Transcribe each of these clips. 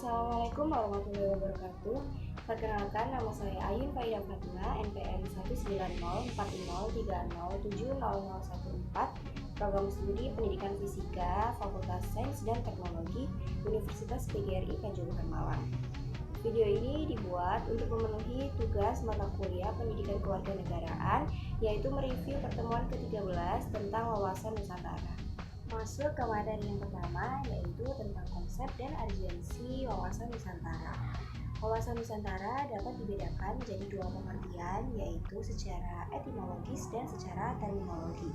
Assalamualaikum warahmatullahi wabarakatuh. Perkenalkan, nama saya Ayun Faida Fatima, NPM 1904030307014, Program Studi Pendidikan Fisika, Fakultas Sains dan Teknologi, Universitas PGRI Kanjuruhan Malang. Video ini dibuat untuk memenuhi tugas mata kuliah Pendidikan Kewarganegaraan, yaitu mereview pertemuan ke-13 tentang wawasan Nusantara. Masuk ke materi yang pertama, yaitu tentang konsep dan urgensi wawasan Nusantara. Wawasan Nusantara dapat dibedakan menjadi dua pengertian, yaitu secara etimologis dan secara terminologi.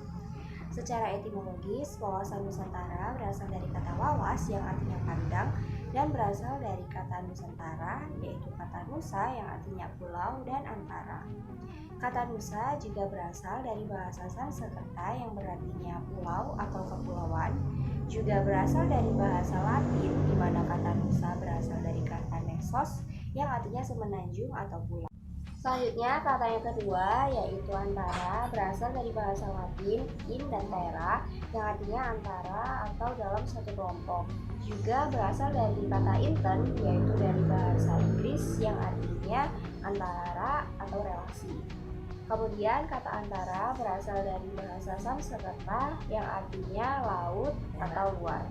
Secara etimologis, wawasan Nusantara berasal dari kata wawas yang artinya pandang dan berasal dari kata Nusantara, yaitu kata Nusa yang artinya pulau dan antara. Kata Nusa juga berasal dari bahasa Sanskerta yang berartinya pulau atau kepulauan, juga berasal dari bahasa Latin di mana kata Nusa berasal dari kata Nessos yang artinya semenanjung atau pulau. Selanjutnya, kata yang kedua yaitu antara berasal dari bahasa Latin in dan terra yang artinya antara atau dalam satu kelompok. Juga berasal dari kata inter yaitu dari bahasa Inggris yang artinya antara atau relasi. Kemudian kata antara berasal dari bahasa Sanskerta yang artinya laut atau luar.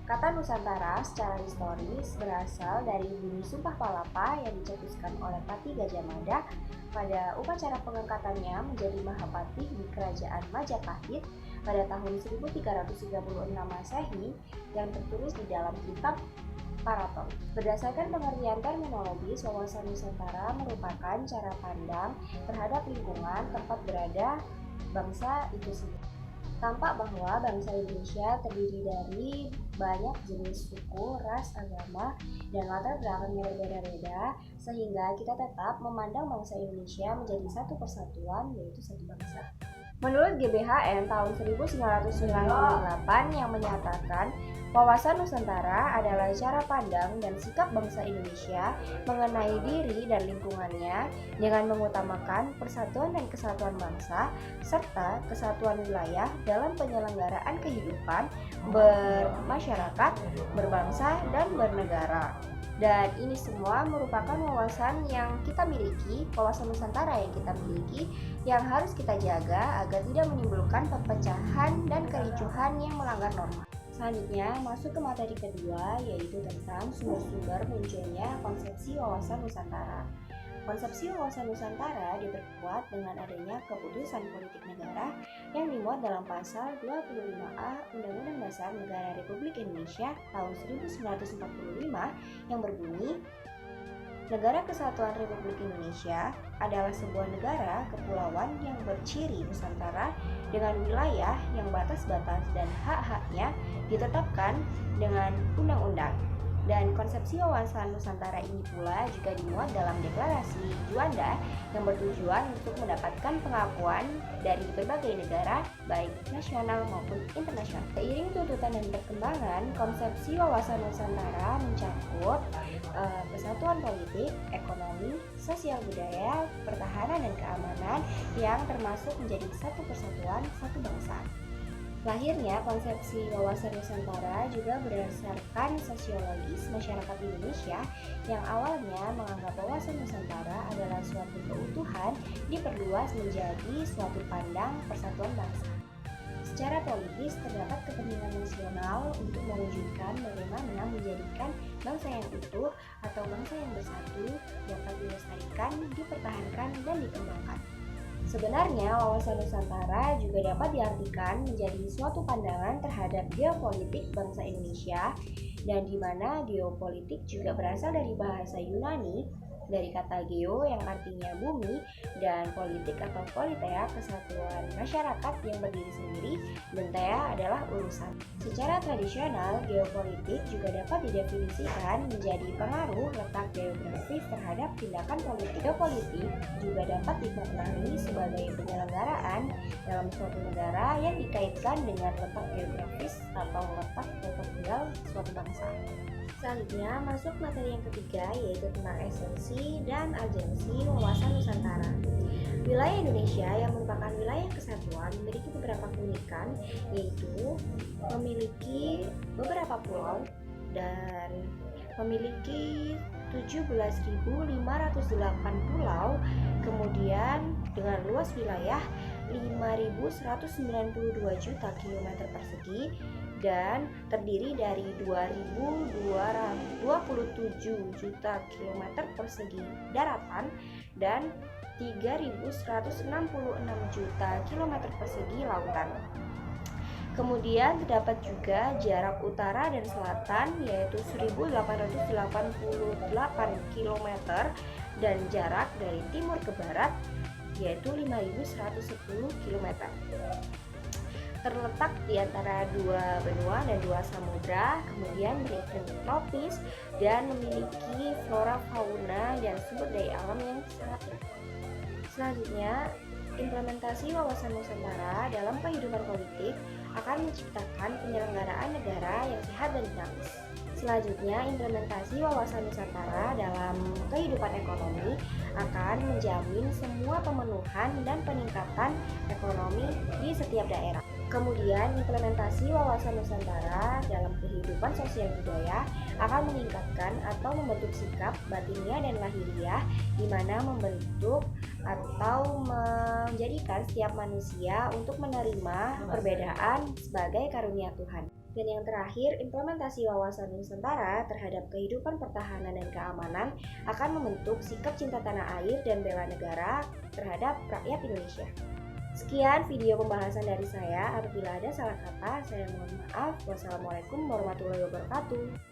Kata Nusantara secara historis berasal dari bumi Sumpah Palapa yang dicetuskan oleh Patih Gajah Mada pada upacara pengangkatannya menjadi Mahapatih di Kerajaan Majapahit pada tahun 1336 Masehi yang tertulis di dalam kitab Paraton. Berdasarkan pengertian terminologis, wawasan Nusantara merupakan cara pandang terhadap lingkungan tempat berada bangsa itu sendiri. Tampak bahwa bangsa Indonesia terdiri dari banyak jenis suku, ras, agama, dan latar belakang yang berbeda-beda, sehingga kita tetap memandang bangsa Indonesia menjadi satu persatuan, yaitu satu bangsa. Menurut GBHN tahun 1998 yang menyatakan wawasan Nusantara adalah cara pandang dan sikap bangsa Indonesia mengenai diri dan lingkungannya dengan mengutamakan persatuan dan kesatuan bangsa serta kesatuan wilayah dalam penyelenggaraan kehidupan bermasyarakat, berbangsa, dan bernegara. Dan ini semua merupakan wawasan yang kita miliki, wawasan Nusantara yang kita miliki, yang harus kita jaga agar tidak menimbulkan perpecahan dan kericuhan yang melanggar norma. Selanjutnya, masuk ke materi kedua, yaitu tentang sumber-sumber munculnya konsepsi wawasan Nusantara. Konsepsi wawasan Nusantara diperkuat dengan adanya keputusan politik negara yang dimuat dalam pasal 25A Undang-Undang Dasar Negara Republik Indonesia tahun 1945 yang berbunyi, Negara Kesatuan Republik Indonesia adalah sebuah negara kepulauan yang berciri Nusantara dengan wilayah yang batas-batas dan hak-haknya ditetapkan dengan undang-undang. Dan konsepsi wawasan Nusantara ini pula juga dimuat dalam deklarasi Juanda yang bertujuan untuk mendapatkan pengakuan dari berbagai negara, baik nasional maupun internasional. Seiring tuntutan dan perkembangan, konsepsi wawasan Nusantara mencakup kesatuan politik, ekonomi, sosial budaya, pertahanan dan keamanan yang termasuk menjadi satu persatuan, satu bangsa. Lahirnya konsepsi wawasan Nusantara juga berdasarkan sosiologis masyarakat Indonesia yang awalnya menganggap wawasan Nusantara adalah suatu keutuhan diperluas menjadi suatu pandang persatuan bangsa. Secara politis terdapat kepentingan nasional untuk mewujudkan bagaimana menjadikan bangsa yang utuh atau bangsa yang bersatu dapat dilestarikan, dipertahankan, dan dikembangkan. Sebenarnya, wawasan Nusantara juga dapat diartikan menjadi suatu pandangan terhadap geopolitik bangsa Indonesia, dan di mana geopolitik juga berasal dari bahasa Yunani, dari kata geo yang artinya bumi, dan politik atau politea kesatuan masyarakat yang berdiri sendiri, dan tea adalah urusan. Secara tradisional, geopolitik juga dapat didefinisikan menjadi pengaruh letak geografis terhadap tindakan politik. Geopolitik juga dapat dimaknai sebagai penyelenggaraan dalam suatu negara yang dikaitkan dengan letak geografis atau letak tempat tinggal suatu bangsa. Selanjutnya, masuk materi yang ketiga, yaitu tentang esensi dan urgensi wawasan Nusantara. Wilayah Indonesia yang merupakan wilayah kesatuan memiliki beberapa keunikan, yaitu memiliki beberapa pulau dan memiliki 17.508 pulau, kemudian dengan luas wilayah 5.192 juta kilometer persegi dan terdiri dari 2.227 juta kilometer persegi daratan dan 3.166 juta kilometer persegi lautan. Kemudian terdapat juga jarak utara dan selatan yaitu 1.888 km dan jarak dari timur ke barat yaitu 5.110 km. Terletak di antara dua benua dan dua samudra, kemudian beriklim tropis dan memiliki flora fauna dan sumber daya alam yang sangat banyak. Selanjutnya, implementasi wawasan Nusantara dalam kehidupan politik akan menciptakan penyelenggaraan negara yang sehat dan dinamis. Selanjutnya, implementasi wawasan Nusantara dalam kehidupan ekonomi akan menjamin semua pemenuhan dan peningkatan ekonomi di setiap daerah. Kemudian, implementasi wawasan Nusantara dalam kehidupan sosial budaya akan meningkatkan atau membentuk sikap batinnya dan lahiriah, di mana membentuk atau menjadikan setiap manusia untuk menerima perbedaan sebagai karunia Tuhan. Dan yang terakhir, implementasi wawasan Nusantara terhadap kehidupan pertahanan dan keamanan akan membentuk sikap cinta tanah air dan bela negara terhadap rakyat Indonesia. Sekian video pembahasan dari saya. Apabila ada salah kata, saya mohon maaf. Wassalamualaikum warahmatullahi wabarakatuh.